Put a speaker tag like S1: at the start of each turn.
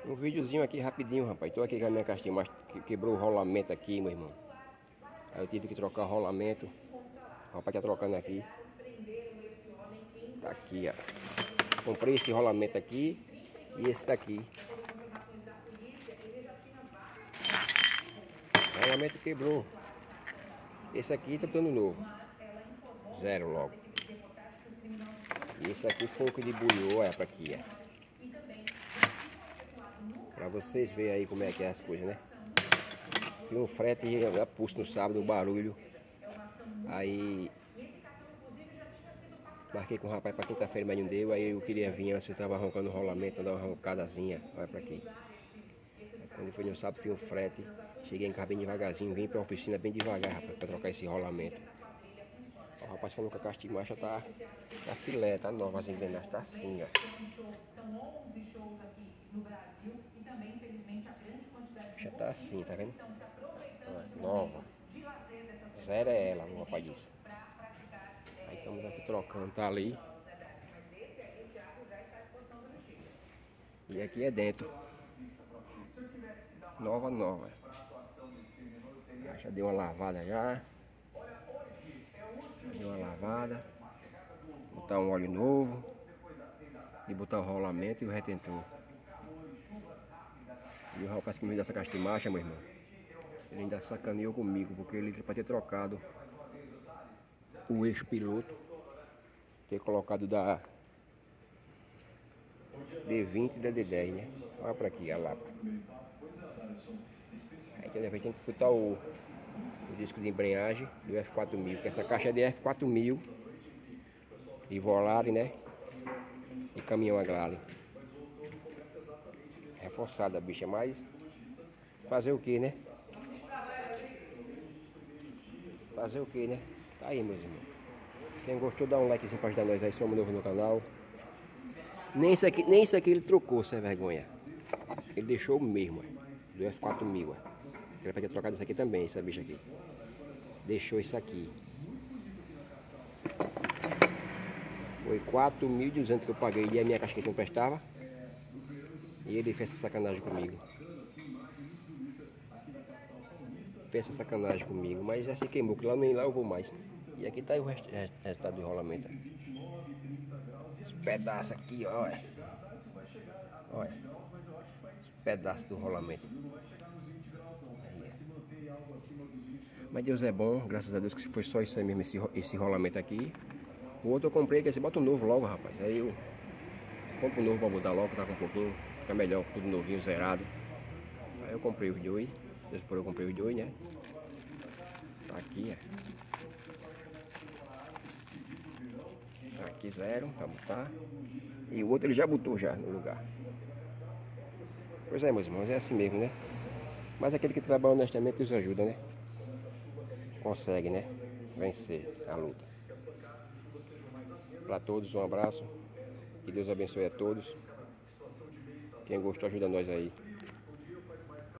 S1: Um videozinho aqui rapidinho, rapaz. Tô aqui com a minha caixinha, mas quebrou o rolamento aqui, meu irmão. Aí eu tive que trocar o rolamento. O rapaz tá trocando aqui. Tá aqui, ó. Comprei esse rolamento aqui e esse daqui. O rolamento quebrou. Esse aqui tá dando novo. Zero logo. E esse aqui foi o que debulhou, olha pra aqui, ó. Pra vocês verem aí como é que é as coisas, né? Fui um frete e eu pus no sábado o barulho. Aí marquei com o rapaz pra quinta-feira, mas não deu. Aí eu queria vir, antes eu tava arrancando o rolamento, dar uma arrancadazinha. Olha pra aqui. Aí, quando foi no sábado, fui um frete. Cheguei em casa bem devagarzinho, vim pra oficina bem devagar, rapaz, pra trocar esse rolamento. O rapaz falou que a caixa de marcha tá filé, tá nova, as engrenagens tá assim, ó. Já tá assim, tá vendo? Ó, nova. Zero é ela, o rapaz disse. Aí estamos aqui trocando, tá ali. E aqui é dentro. Nova, nova. Já deu uma lavada já. Deu uma lavada. Botar um óleo novo. E botar o rolamento e o retentor. E o rapaz que me deu essa caixa de marcha, meu irmão, ele ainda sacaneou comigo, porque ele para ter trocado o eixo piloto, ter colocado da D20 e da D10, né? Olha pra aqui, a lapa. Aí tem que botar o disco de embreagem do F4000, porque essa caixa é de F4000 de Volare, né? E caminhão a Glale. Reforçada a bicha, mas fazer o que, né? Fazer o que, né? Tá aí, meus irmãos. Quem gostou, dá um likezinho pra ajudar nós aí, somos novo no canal. Nem isso aqui ele trocou, sem vergonha. Ele deixou o mesmo, do F4000. Ele vai ter trocado isso aqui também, essa bicha aqui. Deixou isso aqui. Foi 4.200 que eu paguei e a minha caixa que não prestava. E ele fez essa sacanagem comigo. Fez essa sacanagem comigo, mas já se queimou, que lá nem lá eu vou mais. E aqui tá o resultado do rolamento. Esse pedaço aqui, olha. Olha. Esse pedaço do rolamento. Mas Deus é bom, graças a Deus que foi só isso aí mesmo, esse rolamento aqui. O outro eu comprei, que você bota um novo logo, rapaz. Aí eu compro um novo pra botar logo, tá com um pouquinho, fica melhor, tudo novinho, zerado. Aí eu comprei os dois, depois eu comprei os dois, né? Tá aqui, ó. Tá aqui zero, pra botar. E o outro ele já botou já no lugar. Pois é, meus irmãos, é assim mesmo, né? Mas aquele que trabalha honestamente nos ajuda, né? Consegue, né? Vencer a luta. Para todos, um abraço. Que Deus abençoe a todos. Quem gostou, ajuda nós aí.